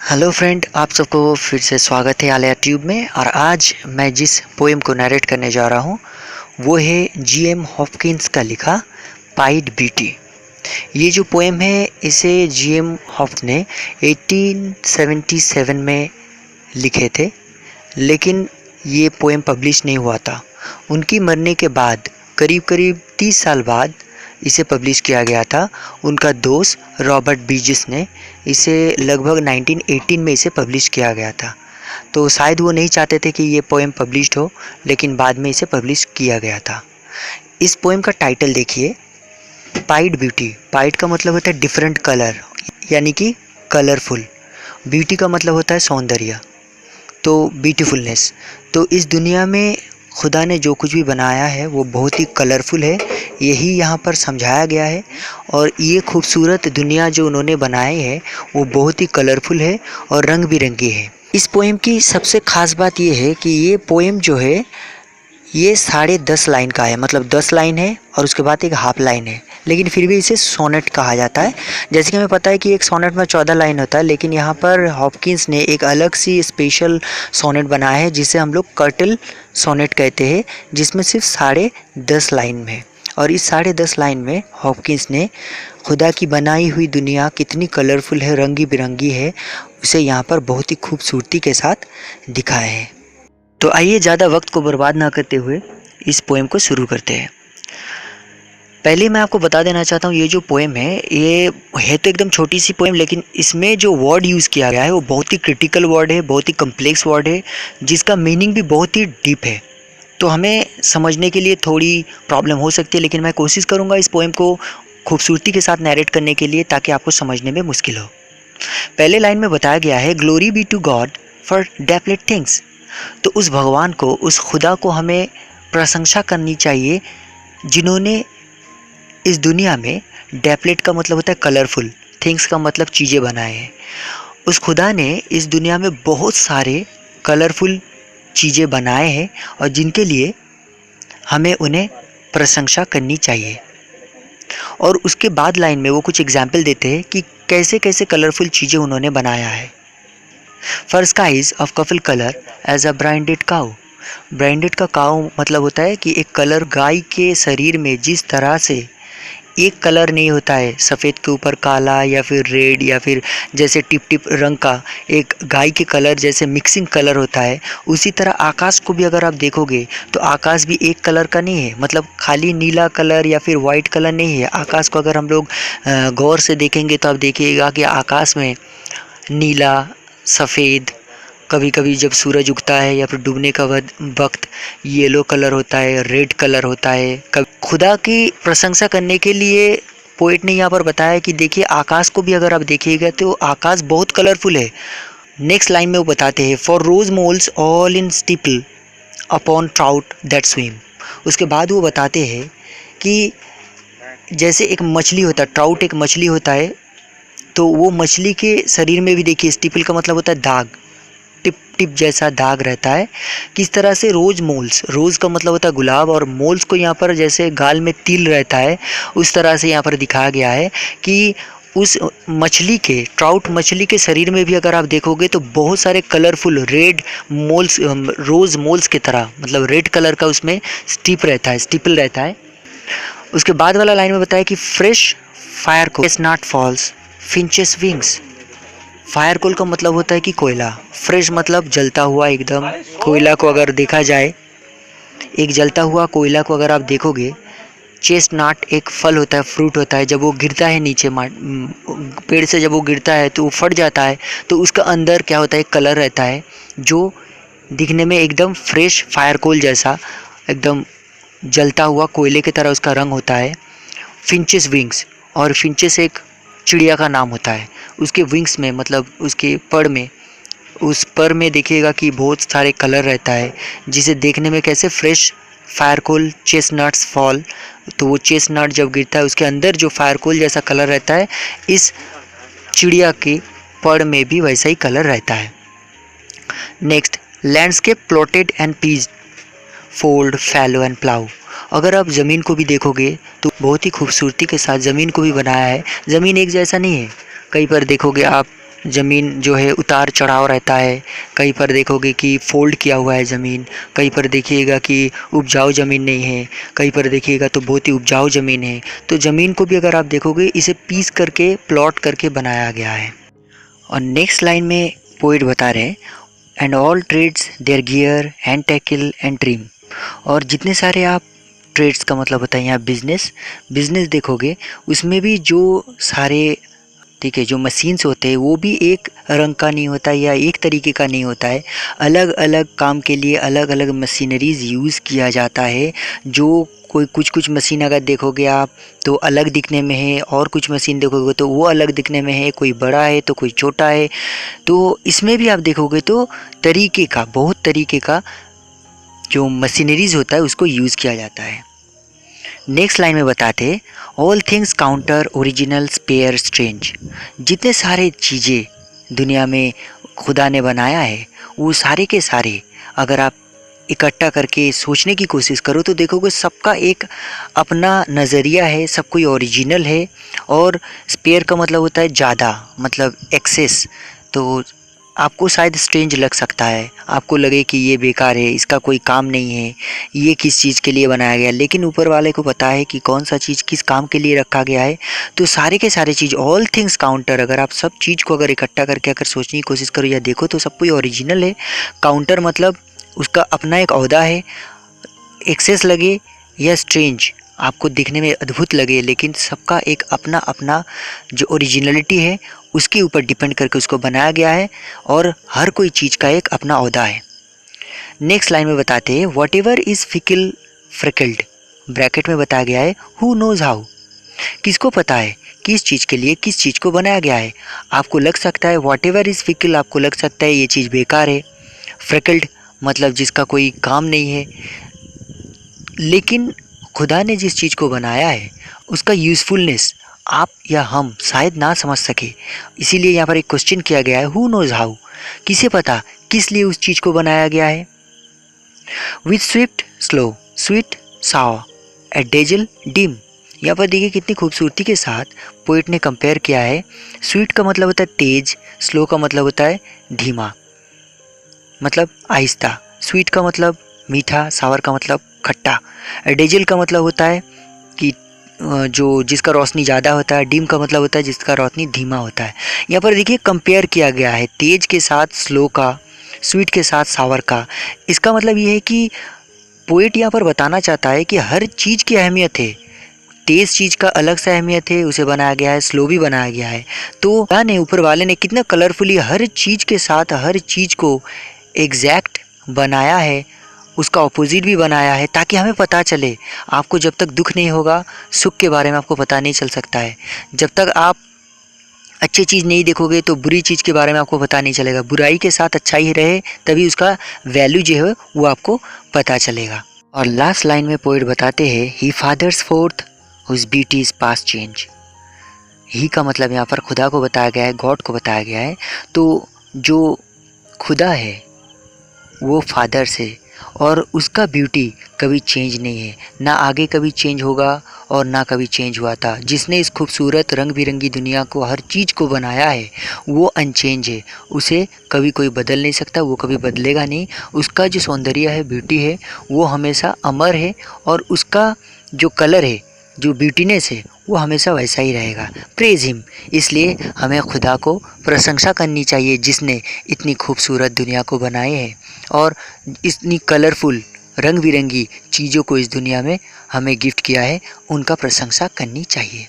Hello friend, आप सबको फिर से स्वागत है आलिया ट्यूब में। और आज मैं जिस पोएम को नरेट करने जा रहा हूँ वो है जीएम हॉपकिंस का लिखा पाइड ब्यूटी। ये जो पोएम है इसे जीएम हॉप ने 1877 में लिखे थे, लेकिन ये पोएम पब्लिश नहीं हुआ था। उनकी मरने के बाद करीब करीब 30 साल बाद इसे पब्लिश किया गया था। उनका दोस्त रॉबर्ट बीजिस ने इसे लगभग 1918 में इसे पब्लिश किया गया था। तो शायद वो नहीं चाहते थे कि ये पोएम पब्लिश्ड हो, लेकिन बाद में इसे पब्लिश किया गया था। इस पोएम का टाइटल देखिए, पाइड ब्यूटी। पाइड का मतलब होता है डिफरेंट कलर, यानी कि कलरफुल। ब्यूटी का मतलब होता है सौंदर्य, तो ब्यूटीफुलनेस। तो इस दुनिया में खुदा ने जो कुछ भी बनाया है वो बहुत ही कलरफुल है, यही यहाँ पर समझाया गया है। और ये खूबसूरत दुनिया जो उन्होंने बनाई है वो बहुत ही कलरफुल है और रंग बिरंगी है। इस पोएम की सबसे ख़ास बात ये है कि ये पोएम जो है ये 10.5 लाइन का है, मतलब 10 लाइन है और उसके बाद एक हाफ लाइन है, लेकिन फिर भी इसे सोनेट कहा जाता है। जैसे कि हमें पता है कि एक सोनेट में 14 लाइन होता है, लेकिन यहाँ पर हॉपकिंस ने एक अलग सी स्पेशल सोनेट बनाया है जिसे हम लोग कर्टल सोनेट कहते हैं, जिसमें सिर्फ 10.5 लाइन में। और इस 10.5 लाइन में हॉपकिंस ने खुदा की बनाई हुई दुनिया कितनी कलरफुल है, रंगी बिरंगी है, उसे यहाँ पर बहुत ही खूबसूरती के साथ दिखाया है। तो आइए ज़्यादा वक्त को बर्बाद ना करते हुए इस पोएम को शुरू करते हैं। पहले मैं आपको बता देना चाहता हूँ, ये जो पोएम है ये है तो एकदम छोटी सी पोएम, लेकिन इसमें जो वर्ड यूज़ किया गया है वो बहुत ही क्रिटिकल वर्ड है, बहुत ही कम्प्लेक्स वर्ड है, जिसका मीनिंग भी बहुत ही डीप है। तो हमें समझने के लिए थोड़ी प्रॉब्लम हो सकती है, लेकिन मैं कोशिश करूँगा इस पोएम को खूबसूरती के साथ नैरेट करने के लिए, ताकि आपको समझने में मुश्किल हो। पहले लाइन में बताया गया है, glory be to God for dappled things. तो उस भगवान को, उस खुदा को हमें प्रशंसा करनी चाहिए जिन्होंने इस दुनिया में, डेप्लेट का मतलब होता है कलरफुल, थिंग्स का मतलब चीज़ें बनाए हैं। उस खुदा ने इस दुनिया में बहुत सारे कलरफुल चीज़ें बनाए हैं और जिनके लिए हमें उन्हें प्रशंसा करनी चाहिए। और उसके बाद लाइन में वो कुछ एग्जाम्पल देते हैं कि कैसे कैसे कलरफुल चीज़ें उन्होंने बनाया है। For skies of couple colour as a branded cow. Branded का काउ मतलब होता है कि एक कलर, गाय के शरीर में जिस तरह से एक कलर नहीं होता है, सफ़ेद के ऊपर काला या फिर रेड या फिर जैसे टिप टिप रंग का एक गाय के कलर जैसे मिक्सिंग कलर होता है, उसी तरह आकाश को भी अगर आप देखोगे तो आकाश भी एक कलर का नहीं है, मतलब खाली नीला कलर या फिर वाइट कलर नहीं है। आकाश को अगर हम लोग गौर से देखेंगे तो आप देखिएगा कि आकाश में नीला, सफ़ेद, कभी कभी जब सूरज उगता है या फिर डूबने का वक्त येलो कलर होता है, रेड कलर होता है। खुदा की प्रशंसा करने के लिए पोइट ने यहाँ पर बताया कि देखिए आकाश को भी अगर आप देखिएगा तो आकाश बहुत कलरफुल है। नेक्स्ट लाइन में वो बताते हैं, for rose moles all in stipple upon trout that swim. उसके बाद वो बताते हैं कि जैसे एक मछली होता है, ट्राउट एक मछली होता है, तो वो मछली के शरीर में भी देखिए स्टिपल का मतलब होता है दाग, टिप टिप जैसा दाग रहता है। किस तरह से रोज मोल्स, रोज़ का मतलब होता है गुलाब, और मोल्स को यहाँ पर जैसे गाल में तिल रहता है उस तरह से यहाँ पर दिखाया गया है कि उस मछली के, ट्राउट मछली के शरीर में भी अगर आप देखोगे तो बहुत सारे कलरफुल रेड मोल्स, रोज़ मोल्स की तरह, मतलब रेड कलर का उसमें स्टिप रहता है, स्टिपल रहता है। उसके बाद वाला लाइन में बताया कि fresh fire coal not falls finches wings. Fire coal का मतलब होता है कि कोयला, फ्रेश मतलब जलता हुआ एकदम। कोयला को अगर देखा जाए, एक जलता हुआ कोयला को अगर आप देखोगे, चेस्टनट एक फल होता है, फ्रूट होता है, जब वो गिरता है नीचे पेड़ से, जब वो गिरता है तो वो फट जाता है, तो उसका अंदर क्या होता है, कलर रहता है जो दिखने में एकदम फ्रेश फायर कोल जैसा, एकदम जलता हुआ कोयले की तरह उसका रंग होता है। फिंचेस विंग्स, और फिंचेस एक चिड़िया का नाम होता है। उसके विंग्स में मतलब उसके पर में, उस पर में देखिएगा कि बहुत सारे कलर रहता है, जिसे देखने में कैसे फ्रेश फायर कोल, चेस्टनट्स फॉल, तो वो चेस्टनट जब गिरता है उसके अंदर जो फायर कोल जैसा कलर रहता है, इस चिड़िया के पर में भी वैसा ही कलर रहता है। Next, landscape plotted and pieced fold fallow and plough. अगर आप ज़मीन को भी देखोगे तो बहुत ही खूबसूरती के साथ ज़मीन को भी बनाया है। ज़मीन एक जैसा नहीं है, कहीं पर देखोगे आप ज़मीन जो है उतार चढ़ाव रहता है, कहीं पर देखोगे कि फोल्ड किया हुआ है ज़मीन, कहीं पर देखिएगा कि उपजाऊ ज़मीन नहीं है, कहीं पर देखिएगा तो बहुत ही उपजाऊ ज़मीन है। तो ज़मीन को भी अगर आप देखोगे इसे पीस करके प्लॉट करके बनाया गया है। और नेक्स्ट लाइन में पोइट बता रहे हैं and all trades their gear and tackle and trim. और जितने सारे आप ट्रेड्स का मतलब होता है यहाँ बिजनेस देखोगे उसमें भी जो सारे ठीक है जो मशीन्स होते हैं वो भी एक रंग का नहीं होता या एक तरीके का नहीं होता है। अलग अलग काम के लिए अलग अलग मशीनरीज यूज़ किया जाता है। जो कोई कुछ मशीन अगर देखोगे आप तो अलग दिखने में है, और कुछ मशीन देखोगे तो वो अलग दिखने में है, कोई बड़ा है तो कोई छोटा है। तो इसमें भी आप देखोगे तो बहुत तरीके का जो मशीनरीज होता है उसको यूज़ किया जाता है। नेक्स्ट लाइन में बताते हैं all things counter original spare strange. जितने सारे चीज़ें दुनिया में खुदा ने बनाया है वो सारे के सारे अगर आप इकट्ठा करके सोचने की कोशिश करो तो देखोगे सबका एक अपना नज़रिया है, सब कोई ओरिजिनल है। और स्पेयर का मतलब होता है ज़्यादा, मतलब एक्सेस। तो आपको शायद स्ट्रेंज लग सकता है, आपको लगे कि ये बेकार है, इसका कोई काम नहीं है, ये किस चीज़ के लिए बनाया गया, लेकिन ऊपर वाले को पता है कि कौन सा चीज़ किस काम के लिए रखा गया है। तो सारे के सारे चीज़ ऑल थिंग्स काउंटर, अगर आप सब चीज़ को अगर इकट्ठा करके अगर सोचने की कोशिश करो या देखो तो सब कोई ओरिजिनल है। काउंटर मतलब उसका अपना एक ओहदा है। एक्सेस लगे या स्ट्रेंज आपको दिखने में अद्भुत लगे, लेकिन सबका एक अपना अपना जो ओरिजिनलिटी है उसके ऊपर डिपेंड करके उसको बनाया गया है, और हर कोई चीज़ का एक अपना ओहदा है। नेक्स्ट लाइन में बताते हैं whatever is fickle freckled, bracket में बताया गया है हु नोज हाउ। किसको पता है किस चीज़ के लिए किस चीज़ को बनाया गया है। आपको लग सकता है वॉट एवर इज़ फिकल, आपको लग सकता है ये चीज़ बेकार है। फ्रिकल्ड मतलब जिसका कोई काम नहीं है, लेकिन खुदा ने जिस चीज़ को बनाया है उसका यूज़फुलनेस आप या हम शायद ना समझ सके। इसीलिए यहाँ पर एक क्वेश्चन किया गया है हु नोज हाउ, किसे पता किस लिए उस चीज़ को बनाया गया है। विथ स्विफ्ट स्लो स्वीट सावा एट डेजल डिम। यहाँ पर देखिए कितनी खूबसूरती के साथ पोइट ने कंपेयर किया है। स्वीट का मतलब होता है तेज, स्लो का मतलब होता है धीमा, मतलब आहिस्ता। स्वीट का मतलब मीठा, सावर का मतलब खट्टा। डेजल का मतलब होता है कि जो जिसका रोशनी ज़्यादा होता है। डिम का मतलब होता है जिसका रोशनी धीमा होता है। यहाँ पर देखिए कंपेयर किया गया है तेज के साथ स्लो का, स्वीट के साथ सावर का। इसका मतलब ये है कि पोएट यहाँ पर बताना चाहता है कि हर चीज़ की अहमियत है। तेज़ चीज़ का अलग सा अहमियत है, उसे बनाया गया है, स्लो भी बनाया गया है। तो ने ऊपर वाले ने कितना कलरफुली हर चीज़ के साथ हर चीज़ को एग्जैक्ट बनाया है, उसका ऑपोजिट भी बनाया है, ताकि हमें पता चले। आपको जब तक दुख नहीं होगा सुख के बारे में आपको पता नहीं चल सकता है। जब तक आप अच्छी चीज़ नहीं देखोगे तो बुरी चीज़ के बारे में आपको पता नहीं चलेगा। बुराई के साथ अच्छाई रहे तभी उसका वैल्यू जो है वो आपको पता चलेगा। और लास्ट लाइन में पोएट बताते हैं he fathers forth whose beauty is past change. He का मतलब यहाँ पर खुदा को बताया गया है, गॉड को बताया गया है। तो जो खुदा है वो फादर से, और उसका ब्यूटी कभी चेंज नहीं है, ना आगे कभी चेंज होगा और ना कभी चेंज हुआ था। जिसने इस खूबसूरत रंग बिरंगी दुनिया को हर चीज़ को बनाया है वो अनचेंज है, उसे कभी कोई बदल नहीं सकता, वो कभी बदलेगा नहीं। उसका जो सौंदर्य है, ब्यूटी है, वो हमेशा अमर है, और उसका जो कलर है, जो ब्यूटीनेस है, वो हमेशा वैसा ही रहेगा। Praise him. इसलिए हमें खुदा को प्रशंसा करनी चाहिए जिसने इतनी खूबसूरत दुनिया को बनाए है और इतनी कलरफुल रंग बिरंगी चीज़ों को इस दुनिया में हमें गिफ्ट किया है। उनका प्रशंसा करनी चाहिए।